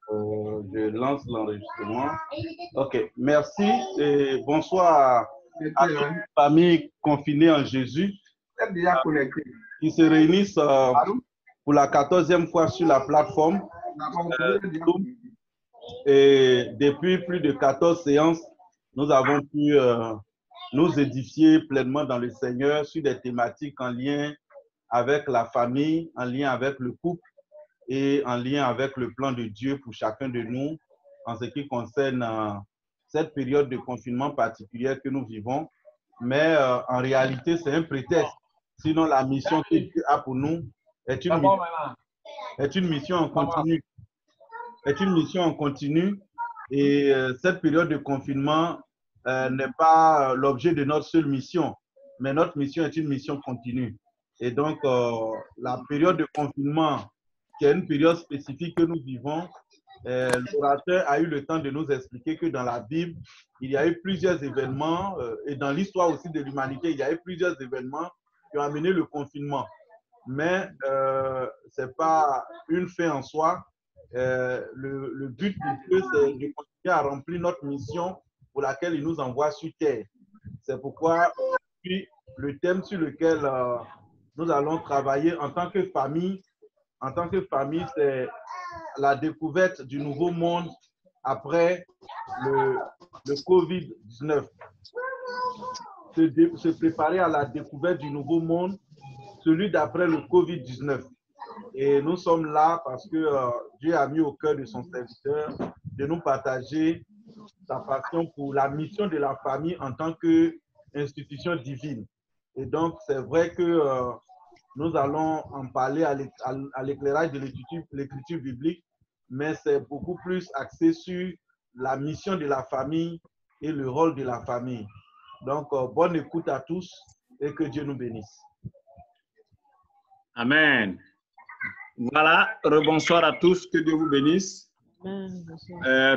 Je lance l'enregistrement. Ok, merci et bonsoir à toute la famille confinée en Jésus qui se réunissent pour la 14e fois sur la plateforme. Et depuis plus de 14 séances, nous avons pu nous édifier pleinement dans le Seigneur sur des thématiques en lien avec la famille, en lien avec le couple et en lien avec le plan de Dieu pour chacun de nous en ce qui concerne cette période de confinement particulière que nous vivons. Mais en réalité, c'est un prétexte. Sinon, la mission que Dieu a pour nous est une mission en continu. Est une mission en continu et cette période de confinement n'est pas l'objet de notre seule mission, mais notre mission est une mission continue. Et donc, la période de confinement, qui est une période spécifique que nous vivons, l'orateur a eu le temps de nous expliquer que dans la Bible, il y a eu plusieurs événements et dans l'histoire aussi de l'humanité, il y a eu plusieurs événements qui ont amené le confinement. Mais ce n'est pas une fin en soi. Le but de Dieu, c'est de continuer à remplir notre mission pour laquelle il nous envoie sur terre. C'est pourquoi le thème sur lequel nous allons travailler en tant que famille, c'est la découverte du nouveau monde après le COVID-19. Se préparer à la découverte du nouveau monde, celui d'après le COVID-19. Et nous sommes là parce que Dieu a mis au cœur de son serviteur de nous partager sa passion pour la mission de la famille en tant qu'institution divine. Et donc, c'est vrai que nous allons en parler à l'éclairage de l'écriture biblique, mais c'est beaucoup plus axé sur la mission de la famille et le rôle de la famille. Donc, bonne écoute à tous et que Dieu nous bénisse. Amen. Voilà, rebonsoir à tous, que Dieu vous bénisse.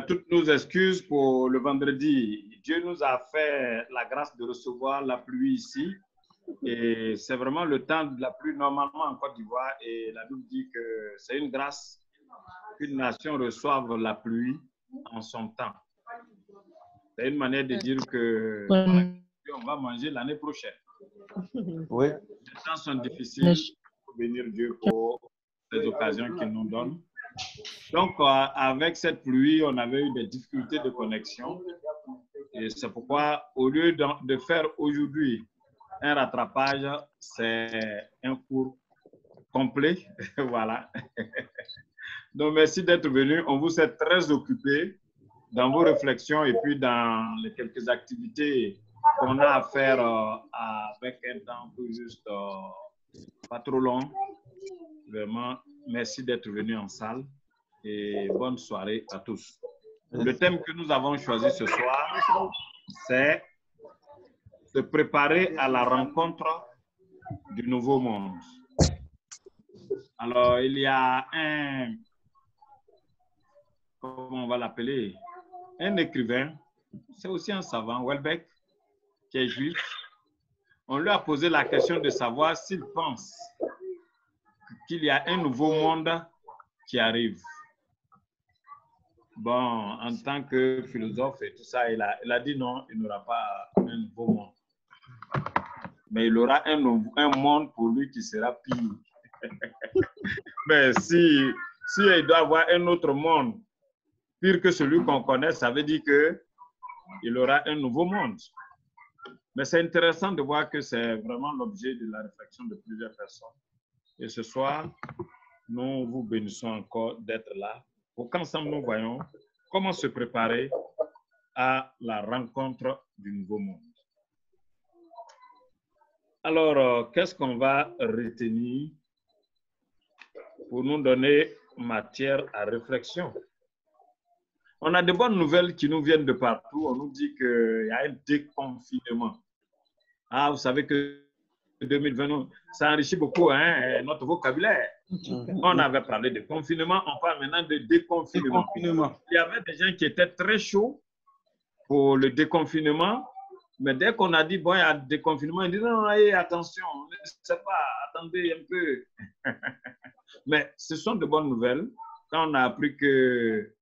Toutes nos excuses pour le vendredi. Dieu nous a fait la grâce de recevoir la pluie ici. Et c'est vraiment le temps de la pluie normalement en Côte d'Ivoire. Et la Bible dit que c'est une grâce qu'une nation reçoive la pluie en son temps. C'est une manière de dire que on va manger l'année prochaine. Oui. Les temps sont difficiles. Pour bénir Dieu pour les occasions qu'il nous donne. Donc, avec cette pluie, on avait eu des difficultés de connexion. Et c'est pourquoi, au lieu de faire aujourd'hui un rattrapage, c'est un cours complet. Voilà. Donc, merci d'être venu. On vous est très occupé dans vos réflexions et puis dans les quelques activités qu'on a à faire avec un temps tout juste pas trop long. Vraiment, merci d'être venu en salle et bonne soirée à tous. Le thème que nous avons choisi ce soir, c'est se préparer à la rencontre du nouveau monde. Alors, il y a comment on va l'appeler, un écrivain, c'est aussi un savant, Welbeck, qui est juif. On lui a posé la question de savoir s'il pense qu'il y a un nouveau monde qui arrive. Bon, en tant que philosophe et tout ça, il a dit non, il n'aura pas un nouveau monde. Mais il aura un monde pour lui qui sera pire. Mais si il doit avoir un autre monde pire que celui qu'on connaît, ça veut dire qu'il aura un nouveau monde. Mais c'est intéressant de voir que c'est vraiment l'objet de la réflexion de plusieurs personnes. Et ce soir, nous vous bénissons encore d'être là pour qu'ensemble nous voyons comment se préparer à la rencontre du nouveau monde. Alors, qu'est-ce qu'on va retenir pour nous donner matière à réflexion? On a de bonnes nouvelles qui nous viennent de partout. On nous dit qu'il y a un déconfinement. Ah, vous savez que 2020, ça enrichit beaucoup notre vocabulaire. On avait parlé de confinement, on parle maintenant de déconfinement. Il y avait des gens qui étaient très chauds pour le déconfinement, mais dès qu'on a dit, bon, il y a le déconfinement, ils disent, non, attention, ne sais pas, attendez un peu. Mais ce sont de bonnes nouvelles quand on a appris que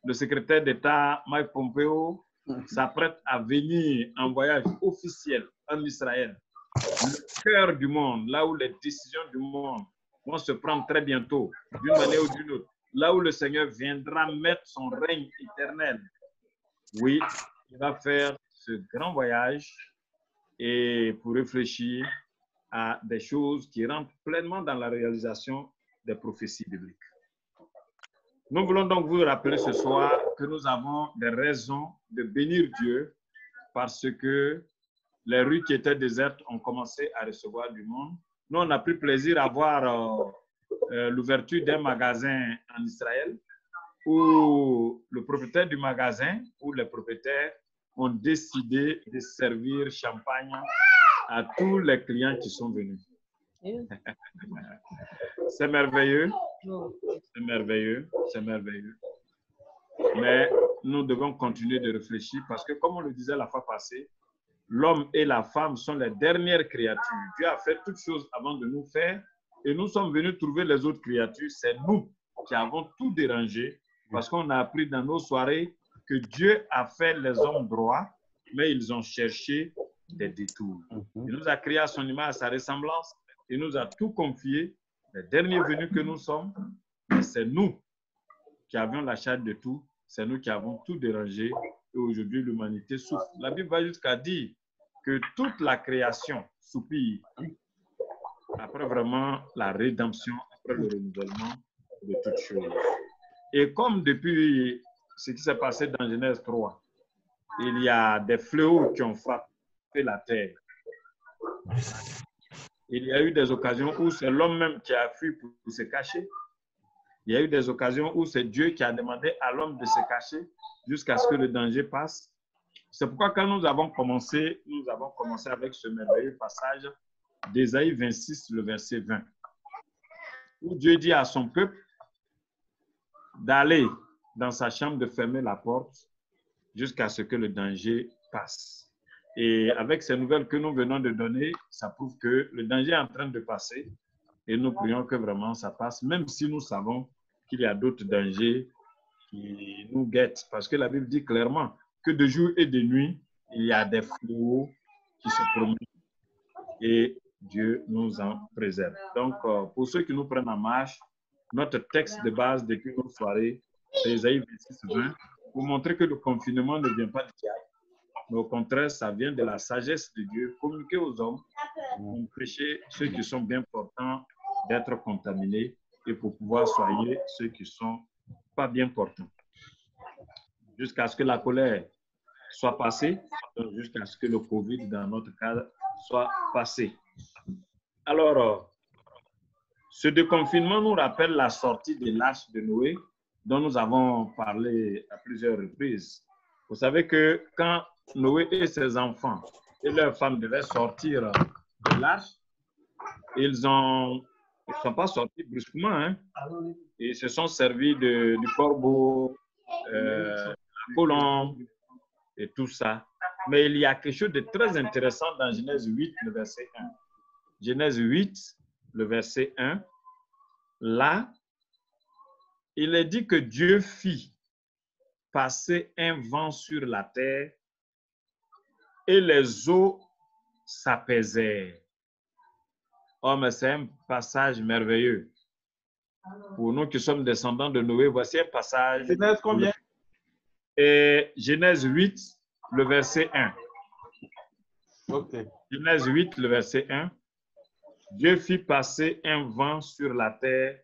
le secrétaire d'État Mike Pompeo s'apprête à venir en voyage officiel en Israël, le cœur du monde, là où les décisions du monde vont se prendre très bientôt, d'une manière ou d'une autre, là où le Seigneur viendra mettre son règne éternel. Oui, il va faire ce grand voyage et pour réfléchir à des choses qui rentrent pleinement dans la réalisation des prophéties bibliques. Nous voulons donc vous rappeler ce soir que nous avons des raisons de bénir Dieu parce que les rues qui étaient désertes ont commencé à recevoir du monde. Nous, on a pris plaisir à voir l'ouverture d'un magasin en Israël où le propriétaire du magasin ou les propriétaires ont décidé de servir champagne à tous les clients qui sont venus. C'est merveilleux, c'est merveilleux, c'est merveilleux. Mais nous devons continuer de réfléchir parce que, comme on le disait la fois passée, l'homme et la femme sont les dernières créatures. Dieu a fait toutes choses avant de nous faire et nous sommes venus trouver les autres créatures. C'est nous qui avons tout dérangé parce qu'on a appris dans nos soirées que Dieu a fait les hommes droits, mais ils ont cherché des détours. Il nous a créés à son image, à sa ressemblance. Il nous a tout confié. Les derniers venus que nous sommes, c'est nous qui avions la charge de tout. C'est nous qui avons tout dérangé. Et aujourd'hui, l'humanité souffre. La Bible va jusqu'à dire que toute la création soupire après vraiment la rédemption, après le renouvellement de toutes choses. Et comme depuis ce qui s'est passé dans Genèse 3, il y a des fléaux qui ont frappé la terre. Il y a eu des occasions où c'est l'homme même qui a fui pour se cacher. Il y a eu des occasions où c'est Dieu qui a demandé à l'homme de se cacher jusqu'à ce que le danger passe. C'est pourquoi quand nous avons commencé avec ce merveilleux passage d'Ésaïe 26, le verset 20, où Dieu dit à son peuple d'aller dans sa chambre, de fermer la porte jusqu'à ce que le danger passe. Et avec ces nouvelles que nous venons de donner, ça prouve que le danger est en train de passer et nous prions que vraiment ça passe, même si nous savons qu'il y a d'autres dangers qui nous guettent. Parce que la Bible dit clairement que de jour et de nuit, il y a des fléaux qui se promènent et Dieu nous en préserve. Donc, pour ceux qui nous prennent en marche, notre texte de base depuis nos soirées, c'est Ésaïe 26, 20, pour montrer que le confinement ne vient pas du diable, mais au contraire, ça vient de la sagesse de Dieu, communiquer aux hommes, pour empêcher ceux qui sont bien portants d'être contaminés et pour pouvoir soigner ceux qui ne sont pas bien portants. Jusqu'à ce que la colère soit passée, jusqu'à ce que le Covid, dans notre cas, soit passé. Alors, ce déconfinement nous rappelle la sortie de l'arche de Noé, dont nous avons parlé à plusieurs reprises. Vous savez que quand Noé et ses enfants et leurs femmes devaient sortir de l'arche, ils ne sont pas sortis brusquement, hein? Ils se sont servis du corbeau, la colombe et tout ça. Mais il y a quelque chose de très intéressant dans Genèse 8, le verset 1. Genèse 8, le verset 1. Là, il est dit que Dieu fit passer un vent sur la terre et les eaux s'apaisèrent. Oh, mais c'est un passage merveilleux. Pour nous qui sommes descendants de Noé, voici un passage. Genèse combien? Et Genèse 8, le verset 1. Ok. Genèse 8, le verset 1. Dieu fit passer un vent sur la terre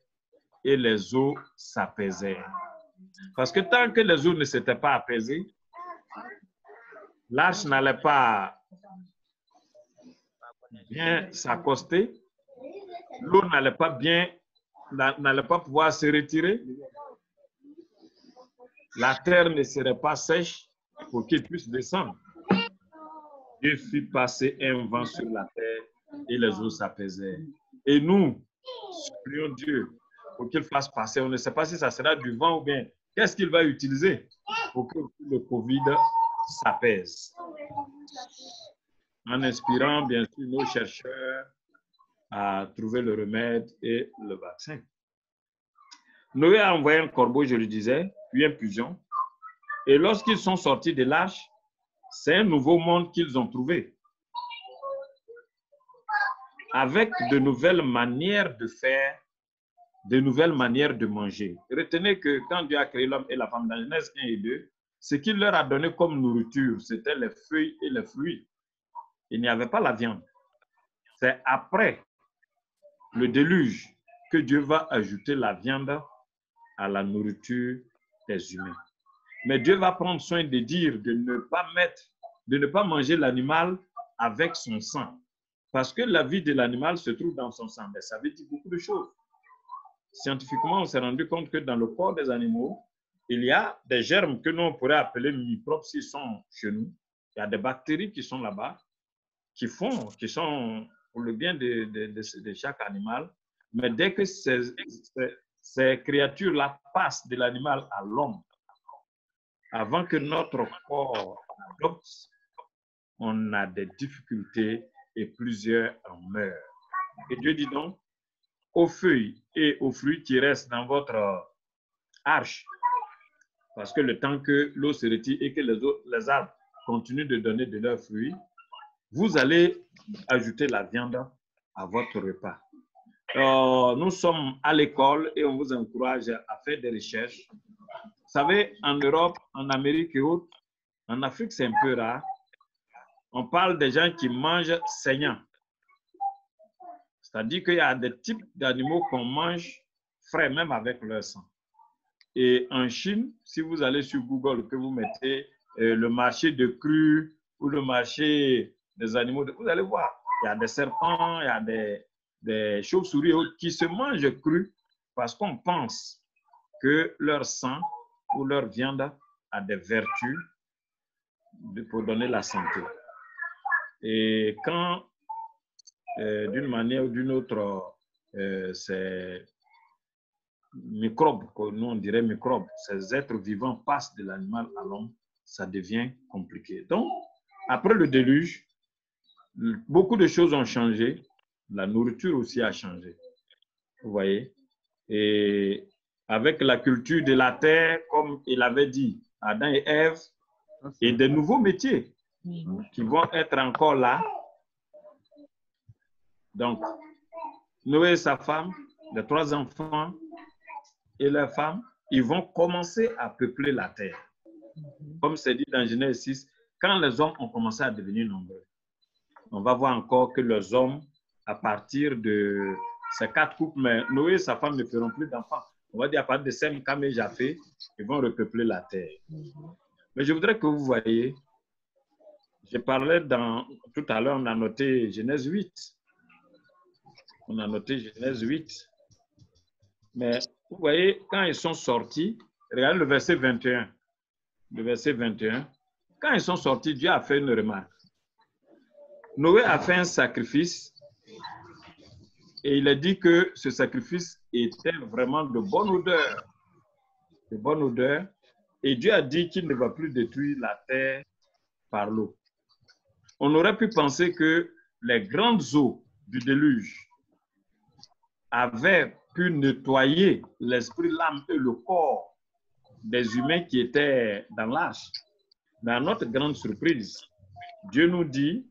et les eaux s'apaisèrent. Parce que tant que les eaux ne s'étaient pas apaisées, l'arche n'allait pas bien s'accoster, l'eau n'allait pas pouvoir se retirer, la terre ne serait pas sèche pour qu'il puisse descendre. Dieu fit passer un vent sur la terre et les eaux s'apaisèrent. Et nous, supplions Dieu pour qu'il fasse passer. On ne sait pas si ça sera du vent ou bien qu'est-ce qu'il va utiliser pour que le Covid s'apaise. En inspirant, bien sûr, nos chercheurs à trouver le remède et le vaccin. Noé a envoyé un corbeau, je le disais, puis un pigeon. Et lorsqu'ils sont sortis de l'arche, c'est un nouveau monde qu'ils ont trouvé. Avec de nouvelles manières de faire, de nouvelles manières de manger. Retenez que quand Dieu a créé l'homme et la femme dans Genèse 1 et 2, ce qu'il leur a donné comme nourriture, c'était les feuilles et les fruits. Il n'y avait pas la viande. C'est après le déluge que Dieu va ajouter la viande à la nourriture des humains. Mais Dieu va prendre soin de dire de ne pas manger l'animal avec son sang. Parce que la vie de l'animal se trouve dans son sang. Mais ça veut dire beaucoup de choses. Scientifiquement, on s'est rendu compte que dans le corps des animaux, il y a des germes que nous on pourrait appeler microbes s'ils sont chez nous. Il y a des bactéries qui sont là-bas, qui sont pour le bien de chaque animal. Mais dès que ces créatures-là passent de l'animal à l'homme, avant que notre corps adopte, on a des difficultés et plusieurs en meurent. Et Dieu dit donc, aux feuilles et aux fruits qui restent dans votre arche, parce que le temps que l'eau se retire et que les arbres continuent de donner de leurs fruits, vous allez ajouter la viande à votre repas. Nous sommes à l'école et on vous encourage à faire des recherches. Vous savez, en Europe, en Amérique et autres, en Afrique, c'est un peu rare. On parle des gens qui mangent saignant. C'est-à-dire qu'il y a des types d'animaux qu'on mange frais, même avec leur sang. Et en Chine, si vous allez sur Google, que vous mettez le marché de cru ou le marché des animaux, vous allez voir, il y a des serpents, il y a des chauves-souris qui se mangent crus parce qu'on pense que leur sang ou leur viande a des vertus pour donner la santé. Et quand, d'une manière ou d'une autre, ces microbes, nous on dirait microbes, ces êtres vivants passent de l'animal à l'homme, ça devient compliqué. Donc, après le déluge, beaucoup de choses ont changé, la nourriture aussi a changé, vous voyez. Et avec la culture de la terre, comme il avait dit, Adam et Ève, et des nouveaux métiers qui vont être encore là. Donc, Noé et sa femme, les 3 enfants et leurs femmes, ils vont commencer à peupler la terre. Comme c'est dit dans Genèse 6, quand les hommes ont commencé à devenir nombreux, on va voir encore que les hommes, à partir de ces 4 couples, mais Noé et sa femme ne feront plus d'enfants. On va dire à partir de Sem, Cam et Japheth, ils vont repeupler la terre. Mais je voudrais que vous voyez, je parlais tout à l'heure, on a noté Genèse 8. On a noté Genèse 8. Mais vous voyez, quand ils sont sortis, regardez le verset 21. Le verset 21. Quand ils sont sortis, Dieu a fait une remarque. Noé a fait un sacrifice et il a dit que ce sacrifice était vraiment de bonne odeur. De bonne odeur. Et Dieu a dit qu'il ne va plus détruire la terre par l'eau. On aurait pu penser que les grandes eaux du déluge avaient pu nettoyer l'esprit, l'âme et le corps des humains qui étaient dans l'arche. Mais à notre grande surprise, Dieu nous dit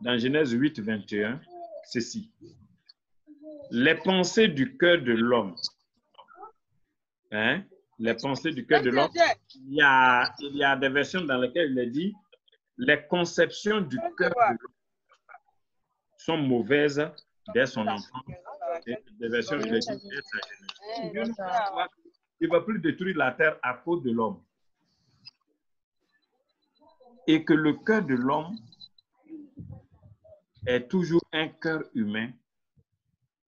dans Genèse 8, 21, ceci. Les pensées du cœur de l'homme. Hein? Les pensées du cœur de l'homme. Il y a des versions dans lesquelles il est dit les conceptions du cœur de l'homme sont mauvaises dès son enfance. Et des versions il est dit dès sa jeunesse. Il ne va plus détruire la terre à cause de l'homme. Et que le cœur de l'homme est toujours un cœur humain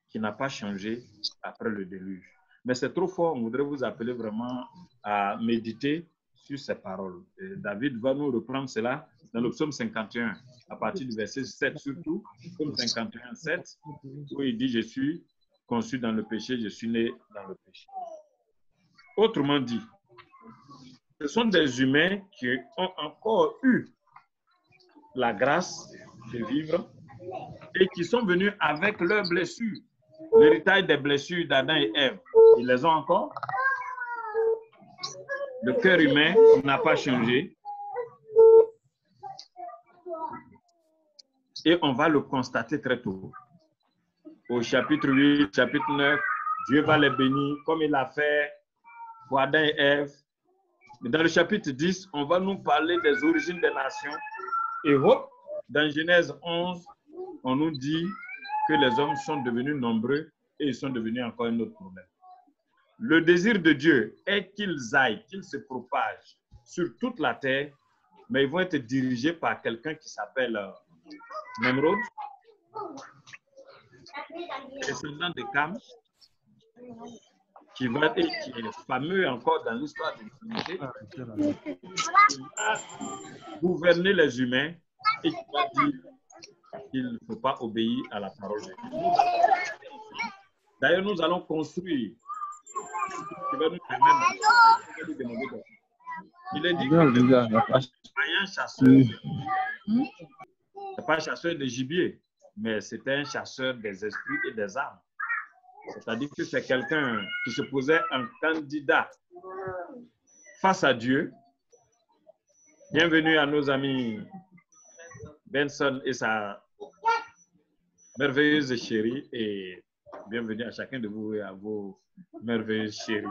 qui n'a pas changé après le déluge. Mais c'est trop fort, on voudrait vous appeler vraiment à méditer sur ces paroles. Et David va nous reprendre cela dans le psaume 51, à partir du verset 7 surtout, psaume 51, 7, où il dit « Je suis conçu dans le péché, je suis né dans le péché ». Autrement dit, ce sont des humains qui ont encore eu la grâce de vivre et qui sont venus avec leurs blessures, l'héritage des blessures d'Adam et Ève. Ils les ont encore. Le cœur humain n'a pas changé. Et on va le constater très tôt. Au chapitre 8, chapitre 9, Dieu va les bénir comme il l'a fait pour Adam et Ève. Dans le chapitre 10, on va nous parler des origines des nations. Et hop, dans Genèse 11, on nous dit que les hommes sont devenus nombreux et ils sont devenus encore un autre problème. Le désir de Dieu est qu'ils aillent, qu'ils se propagent sur toute la terre, mais ils vont être dirigés par quelqu'un qui s'appelle Nemrod, descendant de Cam, qui est fameux encore dans l'histoire de l'humanité, qui va gouverner les humains et qui va dire qu'il ne faut pas obéir à la parole de Dieu. D'ailleurs, nous allons construire qui va nous permettre de demander de... Il est dit que un chasseur, c'est pas un chasseur de gibier, mais c'était un chasseur des esprits et des âmes. C'est-à-dire que c'est quelqu'un qui se posait un candidat face à Dieu. Bienvenue à nos amis Benson et sa merveilleuse chérie, et bienvenue à chacun de vous et à vos merveilleuses chéries.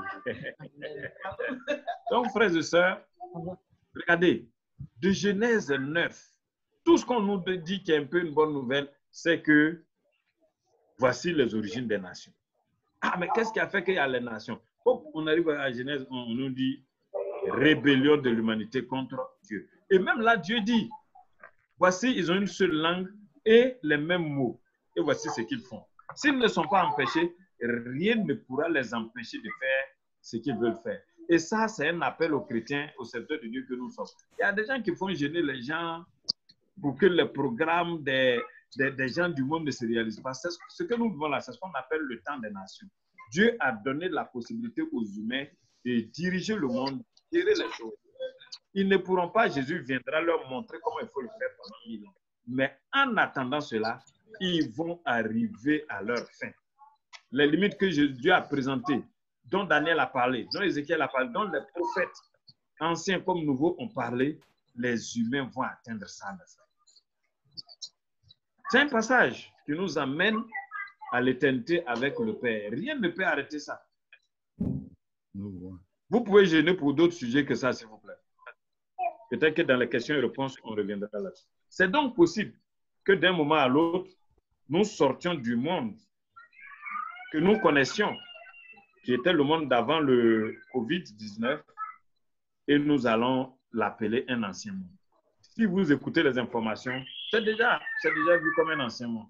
Donc, frères et sœurs, regardez, de Genèse 9, tout ce qu'on nous dit qui est un peu une bonne nouvelle, c'est que voici les origines des nations. Ah, mais qu'est-ce qui a fait qu'il y a les nations? Hop, on arrive à Genèse, on nous dit rébellion de l'humanité contre Dieu. Et même là, Dieu dit, voici, ils ont une seule langue et les mêmes mots. Et voici ce qu'ils font. S'ils ne sont pas empêchés, rien ne pourra les empêcher de faire ce qu'ils veulent faire. Et ça, c'est un appel aux chrétiens, aux serviteurs de Dieu que nous sommes. Il y a des gens qui font gêner les gens pour que les programmes des gens du monde ne se réalisent pas. Ce que nous vivons là, c'est ce qu'on appelle le temps des nations. Dieu a donné la possibilité aux humains de diriger le monde, de gérer les choses. Ils ne pourront pas, Jésus viendra leur montrer comment il faut le faire pendant 1000 ans. Mais en attendant cela, ils vont arriver à leur fin. Les limites que Dieu a présentées, dont Daniel a parlé, dont Ézéchiel a parlé, dont les prophètes anciens comme nouveaux ont parlé, les humains vont atteindre ça. C'est un passage qui nous amène à l'éternité avec le Père. Rien ne peut arrêter ça. Vous pouvez gêner pour d'autres sujets que ça, s'il vous plaît. Peut-être que dans les questions et réponses, on reviendra là-dessus. C'est donc possible que d'un moment à l'autre, nous sortions du monde que nous connaissions, qui était le monde d'avant le Covid-19, et nous allons l'appeler un ancien monde. Si vous écoutez les informations, c'est déjà vu comme un ancien monde.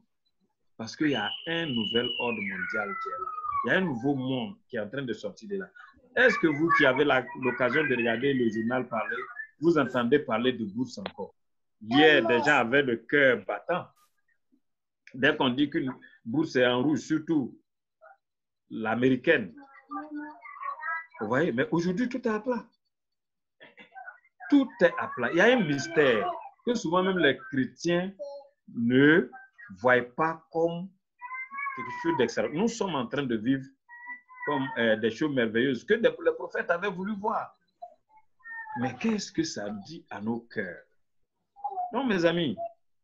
Parce qu'il y a un nouvel ordre mondial qui est là. Il y a un nouveau monde qui est en train de sortir de là. Est-ce que vous qui avez l'occasion de regarder le journal parler, vous entendez parler de bourse encore? Hier, des gens avaient le cœur battant. Dès qu'on dit qu'une bourse est en rouge, surtout l'américaine. Vous voyez, mais aujourd'hui, tout est à plat. Tout est à plat. Il y a un mystère que souvent même les chrétiens ne voient pas comme quelque chose d'extraordinaire. Nous sommes en train de vivre comme des choses merveilleuses que les prophètes avaient voulu voir. Mais qu'est-ce que ça dit à nos cœurs? Non, mes amis,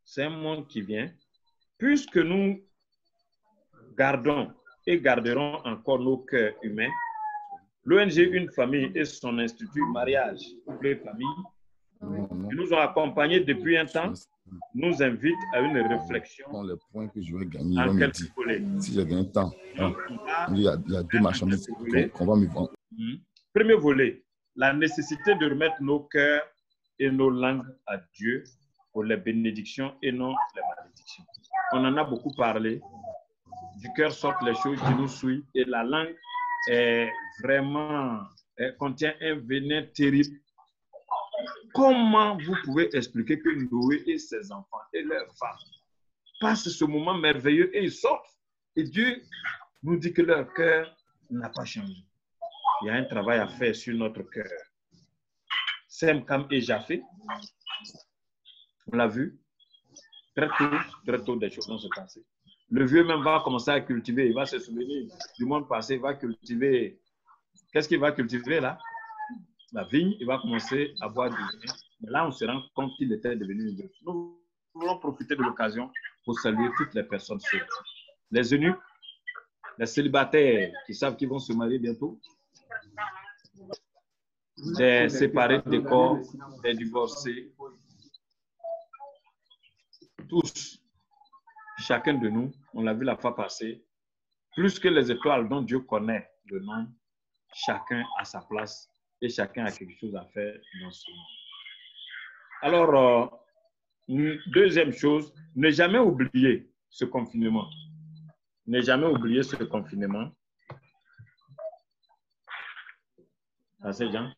c'est un monde qui vient. Puisque nous gardons et garderons encore nos cœurs humains, l'ONG Une Famille et son institut Mariage pour les familles, qui nous ont accompagnés depuis un temps, nous invitent à une réflexion les points que je vais gagner, en quelques volets. Si j'ai gagné un temps, il y a deux marchandises qu'on va me vendre. Premier volet, la nécessité de remettre nos cœurs et nos langues à Dieu pour les bénédictions et non les malédictions. On en a beaucoup parlé. Du cœur sortent les choses qui nous souillent et la langue est vraiment, contient un venin terrible. Comment vous pouvez expliquer que Noé et ses enfants et leurs femmes passent ce moment merveilleux et ils sortent et Dieu nous dit que leur cœur n'a pas changé? Il y a un travail à faire sur notre cœur. Sem, Cam et Japheth, on l'a vu, très tôt des choses vont se passer. Le vieux même va commencer à cultiver, il va se souvenir du monde passé, il va cultiver. Qu'est-ce qu'il va cultiver là? La vigne, il va commencer à boire du vin. Mais là, on se rend compte qu'il était devenu une veuve. Nous voulons profiter de l'occasion pour saluer toutes les personnes seules. Les eunuques, les célibataires qui savent qu'ils vont se marier bientôt, des séparés de corps, des divorcés, tous, chacun de nous, on l'a vu la fois passée, plus que les étoiles dont Dieu connaît le nom, chacun a sa place et chacun a quelque chose à faire dans ce monde. Alors, deuxième chose, ne jamais oublier ce confinement. Ne jamais oublier ce confinement. Ah, c'est Jean.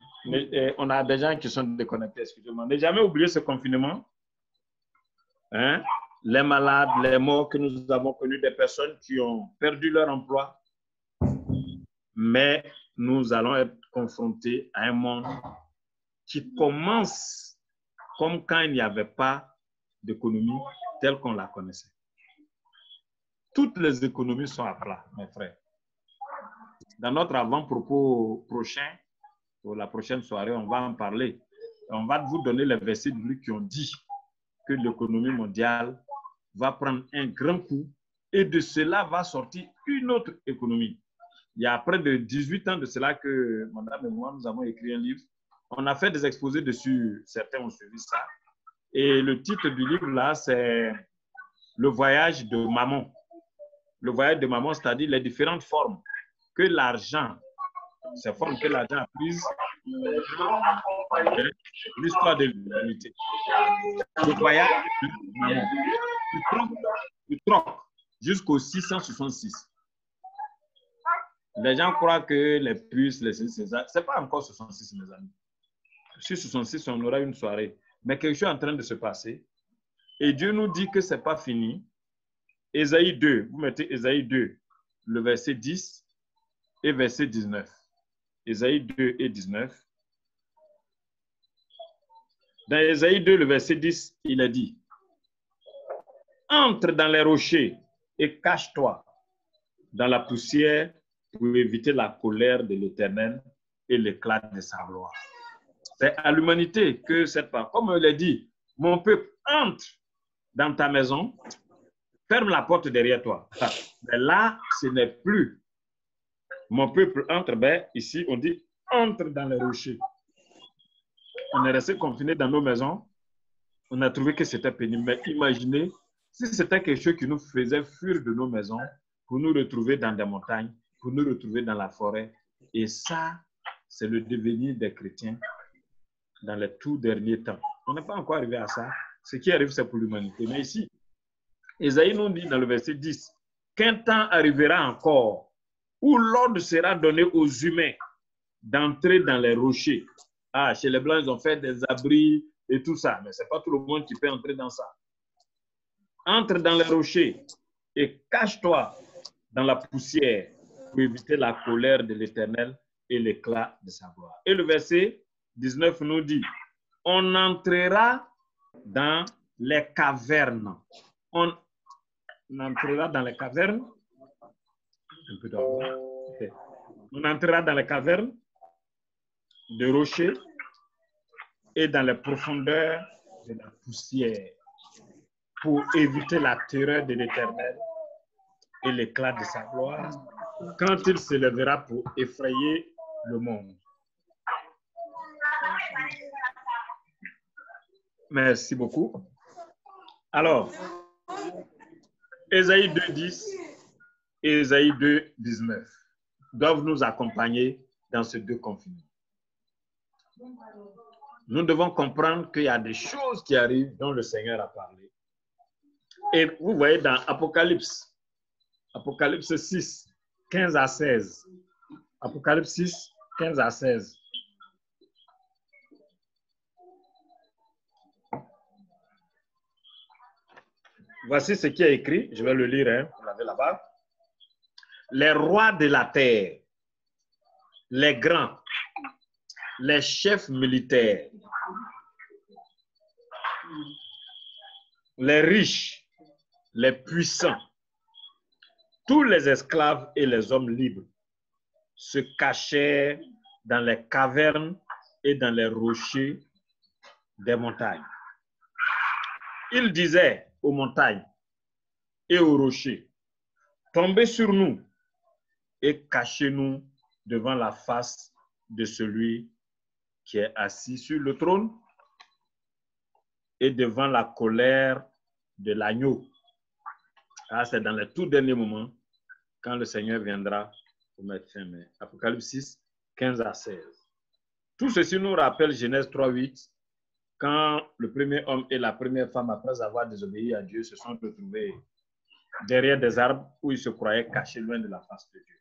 On a des gens qui sont déconnectés, excusez-moi. Ne jamais oublier ce confinement. Hein? Les malades, les morts que nous avons connus, des personnes qui ont perdu leur emploi. Mais nous allons être confrontés à un monde qui commence comme quand il n'y avait pas d'économie telle qu'on la connaissait. Toutes les économies sont à plat, mes frères. Dans notre avant-propos prochain, pour la prochaine soirée, on va en parler. On va vous donner les versets bibliques qui ont dit que l'économie mondiale va prendre un grand coup et de cela va sortir une autre économie. Il y a près de 18 ans de cela que madame et moi, nous avons écrit un livre. On a fait des exposés dessus, certains ont suivi ça. Et le titre du livre là, c'est Le voyage de maman. Le voyage de maman, c'est-à-dire les différentes formes que l'argent, ces formes que l'argent a prises, l'histoire de l'humanité. Le voyage de maman. Du troc jusqu'au 666. Les gens croient que les puces, les César, ce n'est pas encore 66, mes amis. Sur 66, on aura une soirée. Mais quelque chose est en train de se passer. Et Dieu nous dit que ce n'est pas fini. Ésaïe 2, vous mettez Ésaïe 2, le verset 10 et verset 19. Ésaïe 2 et 19. Dans Ésaïe 2, le verset 10, il a dit, « Entre dans les rochers et cache-toi dans la poussière pour éviter la colère de l'Éternel et l'éclat de sa gloire. » C'est à l'humanité que cette part, comme il a dit, « Mon peuple, entre dans ta maison, ferme la porte derrière toi. » Mais là, ce n'est plus « Mon peuple, entre », ben, ici, on dit « Entre dans les rochers ». On est resté confiné dans nos maisons. On a trouvé que c'était pénible. Mais imaginez si c'était quelque chose qui nous faisait fuir de nos maisons pour nous retrouver dans des montagnes, pour nous retrouver dans la forêt. Et ça, c'est le devenir des chrétiens dans les tout derniers temps. On n'est pas encore arrivé à ça. Ce qui arrive, c'est pour l'humanité. Mais ici, Ésaïe nous dit dans le verset 10 qu'un temps arrivera encore où l'ordre sera donné aux humains d'entrer dans les rochers. Ah, chez les Blancs, ils ont fait des abris et tout ça, mais ce n'est pas tout le monde qui peut entrer dans ça. Entre dans les rochers et cache-toi dans la poussière pour éviter la colère de l'Éternel et l'éclat de sa gloire. Et le verset 19 nous dit, on entrera dans les cavernes. On entrera dans les cavernes. Un peu d'ordre. Okay. On entrera dans les cavernes de rochers et dans les profondeurs de la poussière pour éviter la terreur de l'Éternel et l'éclat de sa gloire quand il se lèvera pour effrayer le monde. Merci beaucoup. Alors, Ésaïe 2.10 et Ésaïe 2.19 doivent nous accompagner dans ces deux confinements. Nous devons comprendre qu'il y a des choses qui arrivent dont le Seigneur a parlé. Et vous voyez dans Apocalypse 6, 15 à 16. Apocalypse 6, 15 à 16. Voici ce qui est écrit. Je vais le lire, hein, vous l'avez là-bas. Les rois de la terre, les grands, les chefs militaires, les riches, les puissants, tous les esclaves et les hommes libres se cachaient dans les cavernes et dans les rochers des montagnes. Il disait aux montagnes et aux rochers, tombez sur nous et cachez-nous devant la face de celui qui est assis sur le trône et devant la colère de l'agneau. Ah, c'est dans les tout derniers moments quand le Seigneur viendra pour mettre fin. Mais Apocalypse 6, 15 à 16. Tout ceci nous rappelle Genèse 3, 8, quand le premier homme et la première femme, après avoir désobéi à Dieu, se sont retrouvés derrière des arbres où ils se croyaient cachés loin de la face de Dieu.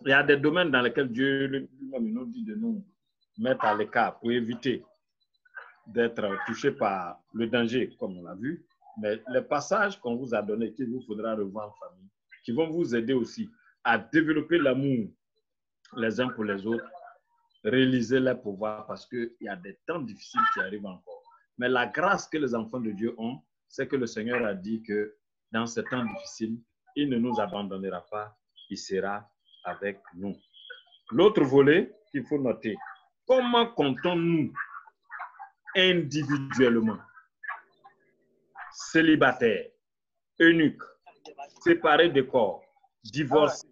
Il y a des domaines dans lesquels Dieu lui-même nous dit de nous mettre à l'écart pour éviter d'être touchés par le danger, comme on l'a vu. Mais les passages qu'on vous a donnés, qu'il vous faudra revoir en famille, qui vont vous aider aussi à développer l'amour les uns pour les autres, réaliser leur pouvoir parce qu'il y a des temps difficiles qui arrivent encore. Mais la grâce que les enfants de Dieu ont, c'est que le Seigneur a dit que dans ces temps difficiles, il ne nous abandonnera pas, il sera avec nous. L'autre volet qu'il faut noter, comment comptons-nous individuellement, célibataires, eunuques, séparés de corps, divorcés,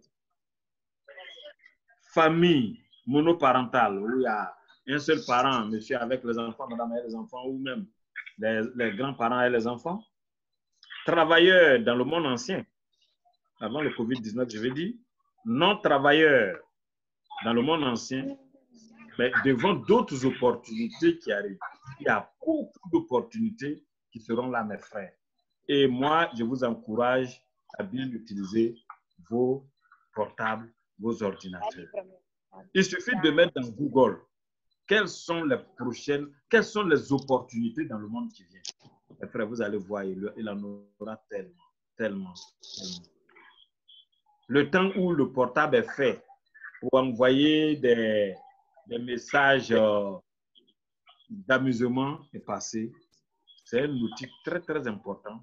famille monoparentale, où il y a un seul parent, monsieur avec les enfants, madame avec les enfants, ou même les grands-parents et les enfants, travailleurs dans le monde ancien, avant le Covid-19, je veux dire, non-travailleurs dans le monde ancien, mais devant d'autres opportunités qui arrivent. Il y a beaucoup d'opportunités qui seront là, mes frères. Et moi, je vous encourage à bien utiliser vos portables, vos ordinateurs. Il suffit de mettre dans Google quelles sont les opportunités dans le monde qui vient. Mes frères, vous allez voir, il en aura tellement. Le temps où le portable est fait pour envoyer des messages d'amusement est passé. C'est un outil très, très important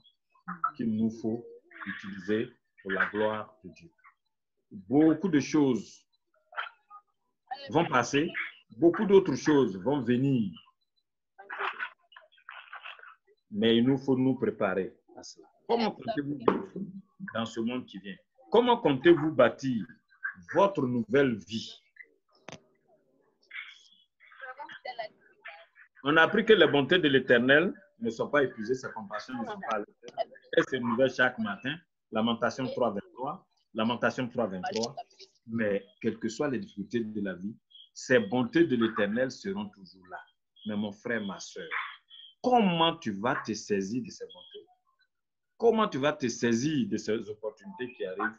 qu'il nous faut utiliser pour la gloire de Dieu. Beaucoup de choses vont passer, beaucoup d'autres choses vont venir. Mais il nous faut nous préparer à cela. Comment comptez-vous dans ce monde qui vient? Comment comptez-vous bâtir votre nouvelle vie? On a appris que les bontés de l'Éternel ne sont pas épuisées, ses compassions ne sont pas épuisées. Et c'est nouvelle chaque matin. Lamentation 3:23. Lamentation 3:23. Mais quelles que soient les difficultés de la vie, ces bontés de l'Éternel seront toujours là. Mais mon frère, ma soeur, comment tu vas te saisir de ces bontés? Comment tu vas te saisir de ces opportunités qui arrivent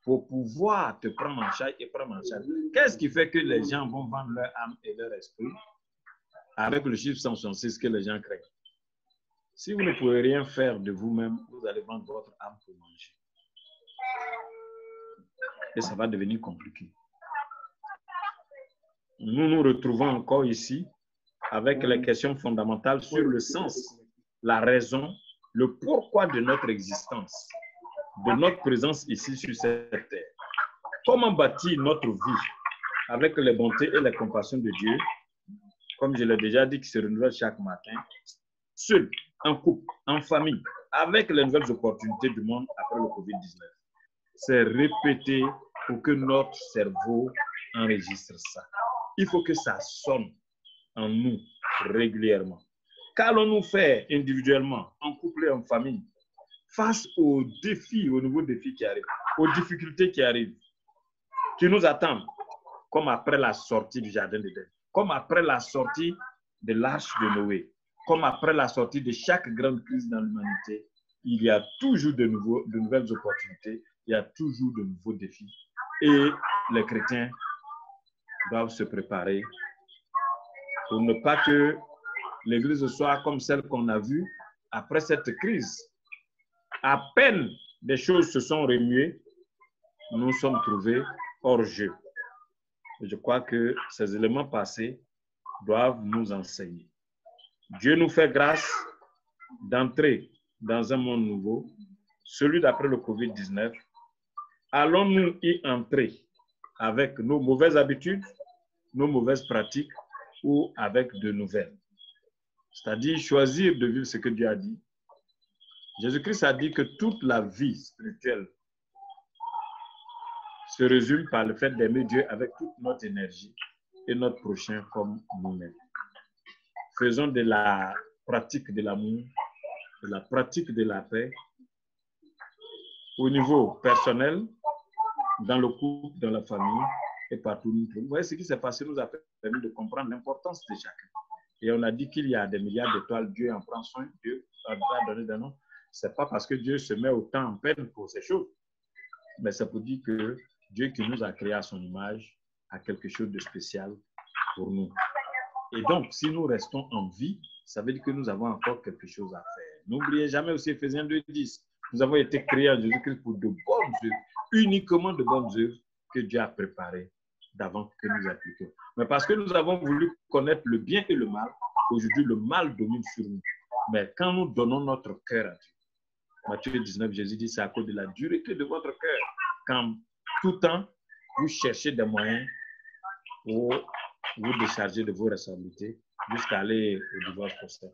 pour pouvoir te prendre en charge et prendre en charge? Qu'est-ce qui fait que les gens vont vendre leur âme et leur esprit avec le chiffre 166 que les gens craignent? Si vous ne pouvez rien faire de vous-même, vous allez vendre votre âme pour manger. Et ça va devenir compliqué. Nous nous retrouvons encore ici avec les questions fondamentales sur le sens, la raison, le pourquoi de notre existence, de notre présence ici sur cette terre. Comment bâtir notre vie avec les bontés et les compassions de Dieu, comme je l'ai déjà dit, qui se renouvellent chaque matin, seul, en couple, en famille, avec les nouvelles opportunités du monde après le Covid-19. C'est répété pour que notre cerveau enregistre ça. Il faut que ça sonne en nous régulièrement. Qu'allons-nous faire individuellement, en couple et en famille, face aux défis, aux nouveaux défis qui arrivent, aux difficultés qui arrivent, qui nous attendent, comme après la sortie du jardin d'Éden, comme après la sortie de l'arche de Noé, comme après la sortie de chaque grande crise dans l'humanité, il y a toujours de nouvelles opportunités, il y a toujours de nouveaux défis. Et les chrétiens doivent se préparer pour ne pas que l'Église soit comme celle qu'on a vue après cette crise. À peine des choses se sont remuées, nous sommes trouvés hors jeu. Et je crois que ces éléments passés doivent nous enseigner. Dieu nous fait grâce d'entrer dans un monde nouveau, celui d'après le Covid-19, allons-nous y entrer avec nos mauvaises habitudes, nos mauvaises pratiques ou avec de nouvelles? C'est-à-dire choisir de vivre ce que Dieu a dit. Jésus-Christ a dit que toute la vie spirituelle se résume par le fait d'aimer Dieu avec toute notre énergie et notre prochain comme nous-mêmes. Faisons de la pratique de l'amour, de la pratique de la paix, au niveau personnel, dans le couple, dans la famille et partout. Vous voyez, ce qui s'est passé nous a permis de comprendre l'importance de chacun. Et on a dit qu'il y a des milliards d'étoiles, Dieu en prend soin, Dieu a donné des noms. Ce n'est pas parce que Dieu se met autant en peine pour ces choses, mais c'est pour dire que Dieu qui nous a créé à son image a quelque chose de spécial pour nous. Et donc, si nous restons en vie, ça veut dire que nous avons encore quelque chose à faire. N'oubliez jamais aussi Ephésiens 2:10. Nous avons été créés en Jésus-Christ pour de bonnes œuvres, uniquement de bonnes œuvres que Dieu a préparées d'avant que nous appliquions. Mais parce que nous avons voulu connaître le bien et le mal, aujourd'hui le mal domine sur nous. Mais quand nous donnons notre cœur à Dieu, Matthieu 19, Jésus dit, c'est à cause de la dureté de votre cœur. Quand tout temps, vous cherchez des moyens pour vous décharger de vos responsabilités jusqu'à aller au divorce conséquent.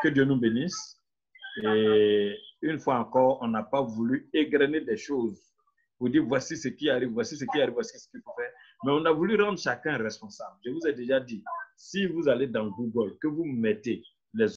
Que Dieu nous bénisse. Et une fois encore, on n'a pas voulu égrener des choses pour dire voici ce qui arrive, voici ce qui arrive, voici ce qu'il faut faire. Mais on a voulu rendre chacun responsable. Je vous ai déjà dit, si vous allez dans Google, que vous mettez